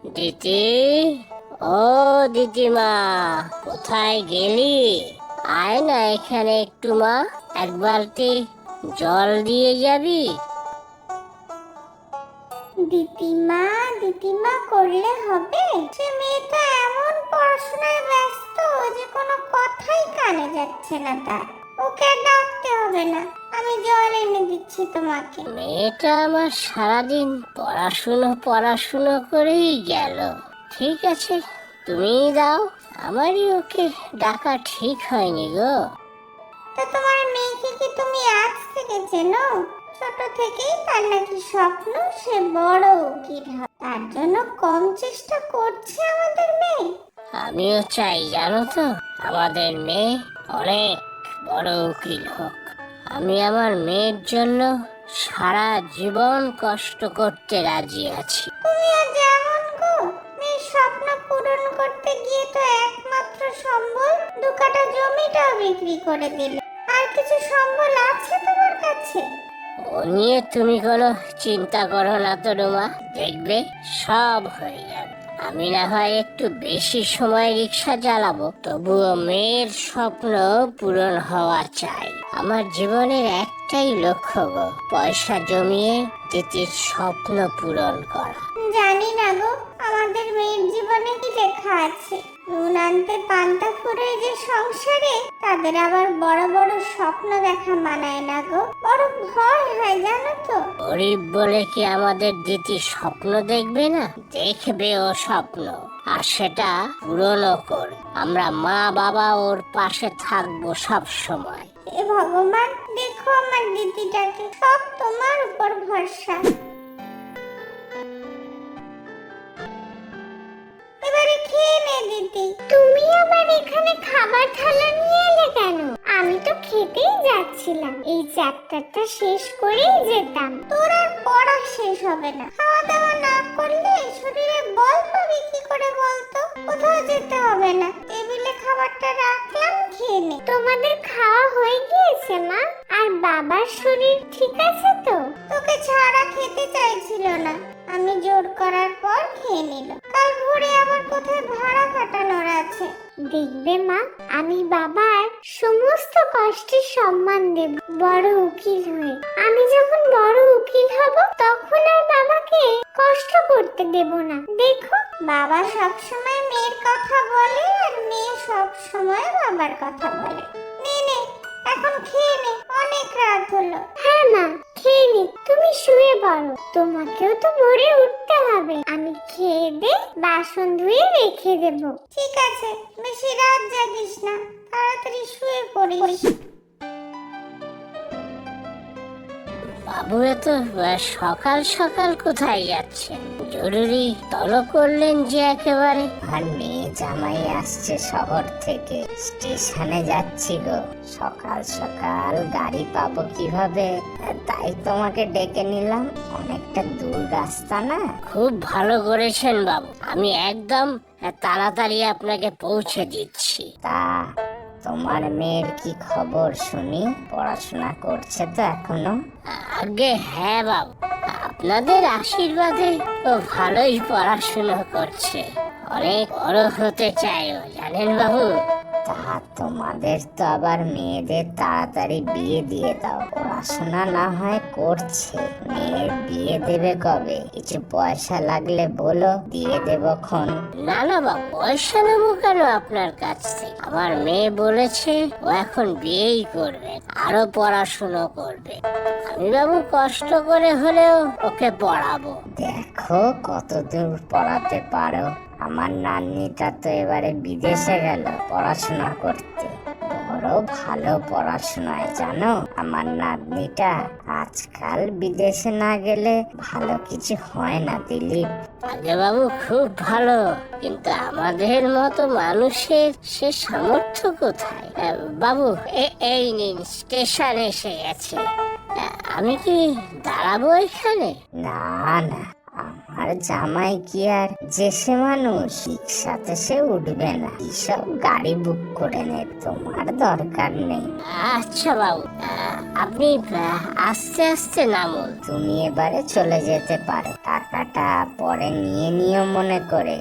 দিদি, ও দিদিমা, কোথায় গেলি? আয় না এখানে একটু মা, এক বালতি জল দিয়ে যাবি। দিদিমা দিদিমা করলে হবে? সে মেয়েটা এমন পড়াশোনায় ব্যস্ত যে কোনো কথাই কানে যাচ্ছে না তার। ওকে আর ডাকতে হবে না, আমি জল এনে দিচ্ছি তোমাকে। মেয়েটা আমার সারাদিন পড়াশুনো পড়াশুনো করেই গেল। ঠিক আছে, তুমিই দাও, আমারই ওকে ডাকা ঠিক হয়নি গো। তো তোমার মেয়েকে কি তুমি আজ থেকে চেনো? ছোট থেকেই তার নাকি স্বপ্ন সে বড় উকিল হবে। তার জন্য কম চেষ্টা করছে আমাদের মেয়ে? আমিও চাই জানো তো, আমাদের মেয়ে অনেক বড় উকিল হোক। আমি আমার মেয়ের জন্য সারা জীবন কষ্ট করতে রাজি আছি। তুমি আর যেমন গো, মেয়ের স্বপ্ন পূরণ করতে গিয়ে তো একমাত্র সম্বল 2 কাঠা জমিটাও বিক্রি করে দিলে। আর কিছু সম্বল আছে তোমার কাছে? ও নিয়ে তুমি কোনো চিন্তা করো না তো রুমা, দেখবে সব হয়ে যাবে। আমি না হয় একটু বেশি সময় রিক্সা চালাবো, তবুও মেয়ের স্বপ্ন পূরণ হওয়া চাই। আমার জীবনের একটাই লক্ষ্য গো, পয়সা জমিয়ে তিতির স্বপ্ন পূরণ করা। জানি না গো, আমাদের মেয়ের জীবনে কি লেখা আছে। নুন আনতে পান্তা ফুরে যে সংসারে, তাদের আবার বড় বড় স্বপ্ন দেখা মানায় না গো, বড় ভয় হয় জানো তো। গরিব বলে কি আমাদের দিদি স্বপ্ন দেখবে না? দেখবে ও স্বপ্ন, আর সেটা পূরণও করবে। আমরা মা বাবা ওর পাশে থাকবো সব সময়। হে ভগবান, দেখো আমার দিদিটাকে, সব তোমার উপর ভরসা। এবারে খেয়ে নে দিদি। তুমি আবার এখানে খাবার থালা নিয়ে এলে কেন? আমি তো খেতেই যাচ্ছিলাম, এই চ্যাপ্টারটা শেষ করেই যেতাম। তোর আর পড়া শেষ হবে না। খাওয়া দাওয়া না করলে শরীরে বল পাবি কি করে বলতো? কোথাও যেতে হবে না, টেবিলে খাবারটা রাখলাম, খেয়ে নে। তোমাদের খাওয়া হয়ে গিয়েছে মা? আর বাবার শরীর ঠিক আছে তো? তোকে ছাড়া খেতে চাইছিল না, আমি জোর করার পর খেয়ে নিল। কাল ভোরে আবার কোথায় ভাড়া কাটানোর আছে। দেখবে মা, আমি বাবার সমস্ত কষ্টের সম্মান দেব বড় উকিল হয়ে। আমি যখন বড় উকিল হব তখন আর বাবাকে কষ্ট করতে দেব না। দেখো, বাবা সব সময় মেয়ের কথা বলে আর মেয়ে সব সময় বাবার কথা বলে। নে নে, এখন খেয়ে নে, অনেক রাত হলো। হ্যাঁ মা, খেয়ে নি, তুমি শুয়ে পড়ো, তোমাকেও তো ভোরে উঠতে হবে। আমি খেয়ে দে বাসন ধুয়ে রেখে দেব। ঠিক আছে, বেশি রাত জাগিস না, তাড়াতাড়ি শুয়ে পড়িস। বাবু এত সকাল সকাল কোথায় যাচ্ছেন? জরুরি তলব করলেন যে একেবারে। আর মেয়ে জামাই আসছে শহর থেকে, স্টেশনে যাচ্ছি গো। সকাল সকাল গাড়ি পাবো কিভাবে, তাই তোমাকে ডেকে নিলাম। অনেকটা দূর রাস্তা না। খুব ভালো করেছেন বাবু, আমি একদম তাড়াতাড়ি আপনাকে পৌঁছে দিচ্ছি। তা তোমার মেয়ের কি খবর শুনি? পড়াশোনা করছে তো এখনো? আগে হ্যাঁ বাবু, আপনাদের আশীর্বাদে ও ভালোই পড়াশুনো করছে, অনেক বড় হতে চায় ও, জানেন বাবু। তা তোমাদের তো আবার মেয়েদের তাড়াতাড়ি বিয়ে দিয়ে দাও। পড়াশোনা না হয় করছে, মেয়ের বিয়ে দেবে কবে? কিছু পয়সা লাগলে বলো, দিয়ে দেবক্ষণ। না না বাবু, পয়সা নেবো কেন আপনার কাছ থেকে? আমার মেয়ে বলেছে ও এখন বিয়েই করবে, আরো পড়াশুনো করবে। আমি বাবু কষ্ট করে হলেও ওকে পড়াবো। দেখো কতদূর পড়াতে পারো। আমার নাতনিটা তো এবারে বিদেশে গেল পড়াশোনা করতে, বড় ভালো পড়াশোনায় জানো আমার নাতনিটা। আজকাল বিদেশে না গেলে ভালো কিছু হয় না দিলীপ। আগে বাবু খুব ভালো, কিন্তু আমাদের মতো মানুষের সে সামর্থ্য কোথায়? বাবু এই নিন, স্টেশন এসে গেছে। আমি কি দাঁড়াবো এখানে? না না, আমার আমার জামাই কি আর যে সে মানুষ, রিক্সাতে সে উঠবে না, এইসব গাড়ি বুক করে নে, তোমার দরকার নেই। আচ্ছা বাবু, আপনি আস্তে আস্তে নামুন। তুমি এবারে চলে যেতে পারো, টাকাটা পরে নিয়ে নিও মনে করে।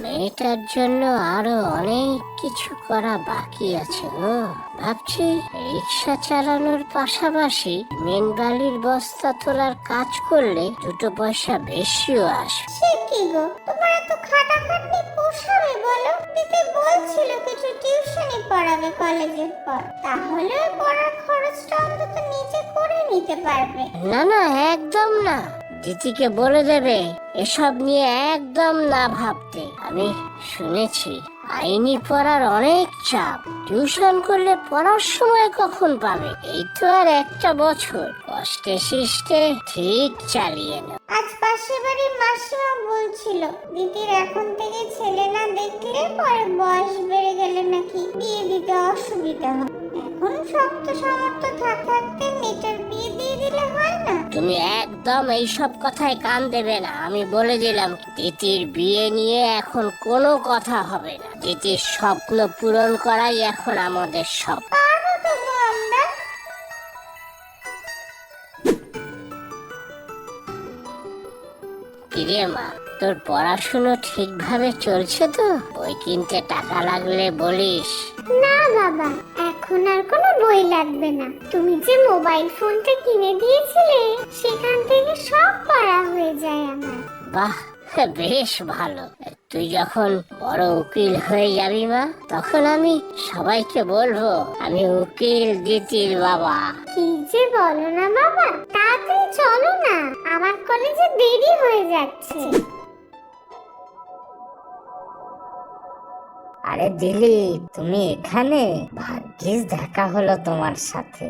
মেয়েটার জন্য আরো অনেক কিছু করা বাকি আছে গো। ভাবছি রিক্সা চালানোর পাশাপাশি মেন বালির বস্তা তোলার কাজ করলে দুটো পয়সা বেশিও আসবে। সে কি গো, তোমার এত খাটাখাটনি পোষাবে বলো? দিতে বলছিল কিছু টিউশনি পড়াবে কলেজের পর, তাহলে ওই পড়ার খরচটা অন্তত নিজে করে নিতে পারবে। না না, একদম না। দিদিকে বলে দেবে এসব নিয়ে একদম না ভাবতে। আমি শুনেছি আইনি পড়ার অনেক চাপ, টিউশন করলে পড়ার সময় কখন পাবে? এই তো আর একটা বছর, কষ্টে শিষ্টে ঠিক চালিয়ে নাও। আজ পাশের বাড়ির মাসিমা বলছিল দিদির এখন থেকে ছেলে না দেখলে পরে বয়স বেড়ে গেলে নাকি বিয়ে দিতে অসুবিধা হয়। এখন শক্ত সামর্থ্য থাকতে মেয়েটার বিয়ে দিয়ে দিলে হয় না? তুমি একদম এইসব কথায় কান দেবে না, আমি বলে দিলাম। দিদির বিয়ে নিয়ে এখন কোনো কথা হবে না। দিদির স্বপ্ন পূরণ করাই এখন আমাদের স্বপ্ন। পারবো তো গো আমরা। কিরে মা, তোর পড়াশুনো ঠিকভাবে চলছে তো? বই কিনতে টাকা লাগলে বলিস। না বাবা, এখন আর কোনো বই লাগবে না। তুমি যে মোবাইল ফোনটা কিনে দিয়েছিলে সেখান থেকে সব পড়া হয়ে যায় আমার। বাহ, বেশ ভালো। তুই যখন বড় উকিল হয়ে যাবি মা, তখন আমি সবাইকে বলবো আমি উকিল দিতির বাবা। কি যে বলো না বাবা, তাড়াতাড়ি চলো না, আমার কলেজে দেরি হয়ে যাচ্ছে। আরে দিলীপ, তুমি এখানে? ভাগ্যিস দেখা হলো তোমার সাথে।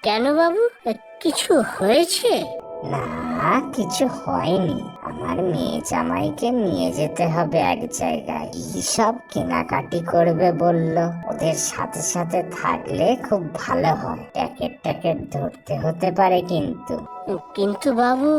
কেন বাবু, কিছু হয়েছে? না, কিছু হয়নি। আমার মেয়ে জামাইকে নিয়ে যেতে হবে এক জায়গায়, কি সব কেনাকাটি করবে বললো। ওদের সাথে সাথে থাকলে খুব ভালো হয়। ট্যাকেট ধরতে হতে পারে কিন্তু। কিন্তু বাবু,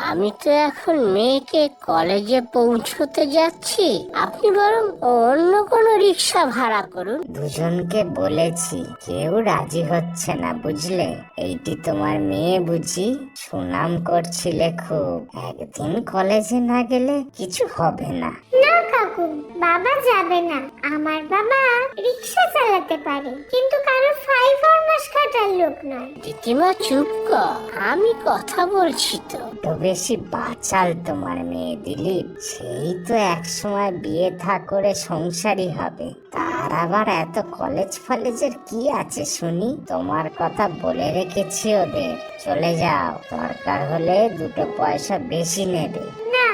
আমি তো এখন মেয়েকে কলেজে পৌঁছতে যাচ্ছি। আপনি বরং অন্য কোনো রিক্সা ভাড়া করুন। দুজনকে বলেছি, কেউ রাজি হচ্ছে না বুঝলে। এইটি তোমার মেয়ে বুঝি? সুনাম করছিলে খুব, একদিন কলেজে না গেলে কিছু হবে না। না কাকু, বাবা যাবে না। আমার বাবা রিক্সা চালাতে পারে, কিন্তু কারো ফাইভ ফরমাস খাটার লোক নয়। দিদিমা চুপ কর, আমি কথা বলছি তো। তো বেশি বাচাল তোমার মেয়ে দিলীপ। সেই তো একসময় বিয়ে থা করে সংসারী হবে, তার আবার এত কলেজ ফলেজের কি আছে শুনি? তোমার কথা বলে রেখেছি ওদের, চলে যাও। দরকার হলে দুটো পয়সা বেশি নেবে। না,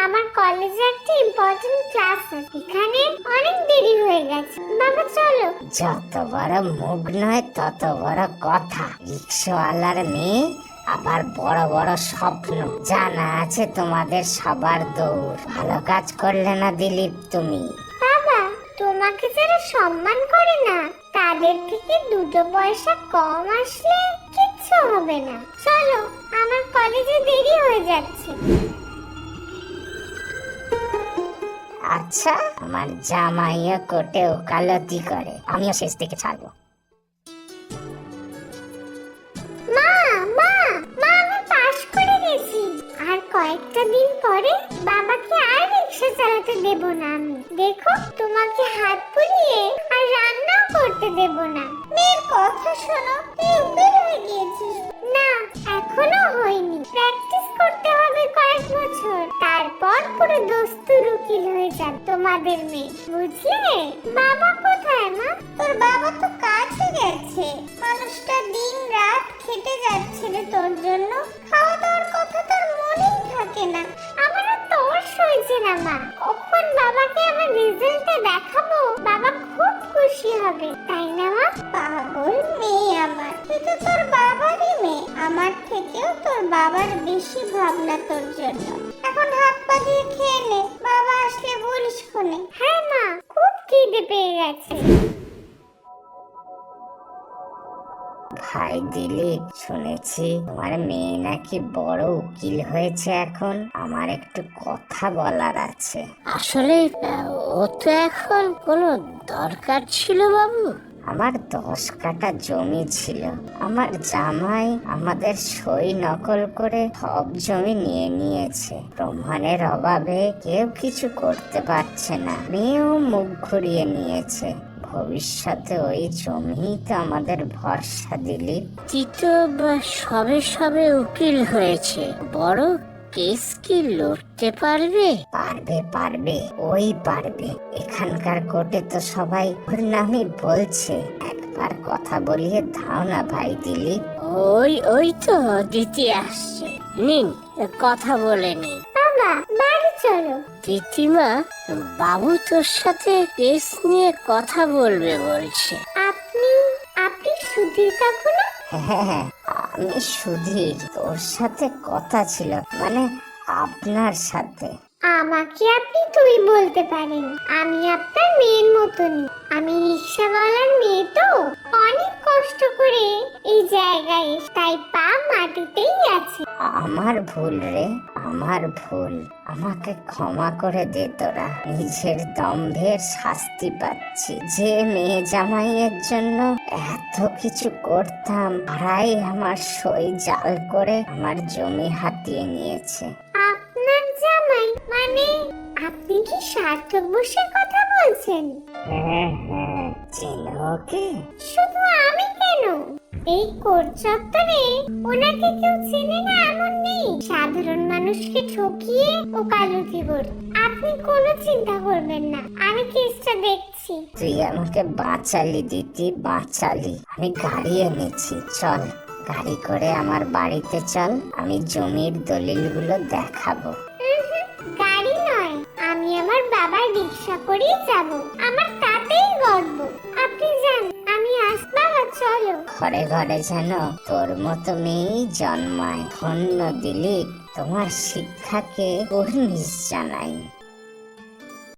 আমার কলেজে একটা ইম্পর্টেন্ট ক্লাস আছে, এখানে অনেক দেরি হয়ে গেছে। বাবা চলো। যত বড় মুখ নয় তত বড় কথা। রিক্সাওয়ালার মেয়ে, আবার বড় বড় স্বপ্ন। জানা আছে তোমাদের সবার দৌড়। ভালো কাজ করলে না দিলীপ তুমি। বাবা, তোমাকে যারা সম্মান করে না তাদের থেকে দুটো পয়সা কম আসলে কিচ্ছু হবে না। চলো, আমার কলেজে দেরি হয়ে যাচ্ছে। আচ্ছা, আমার জামাইও কোটে ওকালতি করে, আমিও শেষ থেকে ছাড়বো। মা মা মা, আমি পাশ করে গেছি। আর কয়েকটা দিন পরে বাবাকে আর রিক্সা চালাতে দেব না আমি। দেখো, তোমাকে হাত পুড়িয়ে আর রান্নাও করতে দেব না। মেয়ের কথা শোনো, তুই উকিল হয়ে গিয়েছিস। না, এখনো হয়নি। প্র্যাকটিস করতে হবে কয়েক বছর, তারপর পুরো দস্তুর উকিল হয়ে যাবে তোমাদের মেয়ে, বুঝলে? বাবা কোথায় মা? তোর বাবা তো কাজে গেছে। মানুষটা দিন রাত খেটে যাচ্ছে রে তোর জন্য। খাওয়া দাওয়ার কথা তোর মনেই থাকে না। আমার আর তর্স হয়েছে না মা, কখন বাবাকে আমার রেজাল্টটা দেখাবো। বাবা খুব খুশি হবে, তাই না মা? পাগল মেয়ে আমার, তুই তো তোর বাবারই মেয়ে। আমার থেকেও তোর বাবার বেশি ভাবনা তোর জন্য। এখন হাত পা দিয়ে খেয়ে নে, বাবা আসলে বলিস কোনে। হ্যাঁ মা, খুব খিদে পেয়ে গেছে। ভাই দিলীপ, শুনেছি তোমার মেয়ে নাকি বড় উকিল হয়েছে এখন। আমার একটু কথা বলার আছে। আসলে ও তো এখন কোনো দরকার ছিল বাবু? আমার 10 কাঠা জমি ছিল, আমার জামাই আমাদের সই নকল করে সব জমি নিয়ে নিয়েছে। প্রমাণের অভাবে কেউ কিছু করতে পারছে না। মেয়েও মুখ ঘুরিয়ে নিয়েছে। ভবিষ্যতে ওই জমি তো আমাদের ভরসা দিলীপ। তুই তো সবে সবে উকিল হয়েছে, বড় কেস কি লড়তে পারবে? পারবে পারবে, ওই পারবে। এখানকার কোর্টে তো সবাই ওর নামই বলছে। একবার কথা বলিয়ে দাও না ভাই দিলীপ। ওই ওই তো দিতি আসছে, নিন কথা বলে নিন। বাবা বাড়ি চলো। দিদিমা, বাবু তোর সাথে কেস নিয়ে কথা বলবে বলছে। আপনি আপনি সুধীর কাকু না? হ্যাঁ, আমি সুধীর। তোর সাথে কথা ছিল, মানে আপনার সাথে। আমাকে আপনি তুই বলতে পারেন। আমি আপনার মেয়ের মতনই। আমি রিক্সাওয়ালার মেয়ে তো, অনেক কষ্ট করে এই জায়গায় এসে, তাই পা মাটিতেই আছে। আমার ভুল রে, আমার ভুল। আমাকে ক্ষমা করে দে তোরা। নিজের দম্ভের শাস্তি পাচ্ছি। যে মেয়ে জামাইয়ের জন্য এত কিছু করতাম, তারাই আমার সই জাল করে আমার জমি হাতিয়ে নিয়েছে। আপনার জামাই মানে? আপনি কি সার্থক বসে কথা বলছেন? হ্যাঁ হ্যাঁ, চেনো ওকে? শুধু আমি কেন, এই কোর্ট চত্বরে ওনাকে কেউ চেনে না এমন নেই। সাধারণ মানুষকে ঠকিয়ে ওকালতি করত। আপনি কোনো চিন্তা করবেন না, আমি কেসটা দেখছি। তুই আমাকে বাঁচালি দিদি, বাঁচালি। আমি গাড়ি এনেছি, চল গাড়ি করে আমার বাড়িতে চল। আমি জমির দলিলগুলো দেখাবো। গাড়ি নয়, আমি আমার বাবার রিক্সা করেই যাব। আমার তাতেই গর্ব। আপনি যান, আমি বাবা চলো। ঘরে ঘরে যেন তোর মতো মেয়েই জন্মায়। ধন্য দিলীপ, তোমার শিক্ষাকে কুর্নিশ জানাই।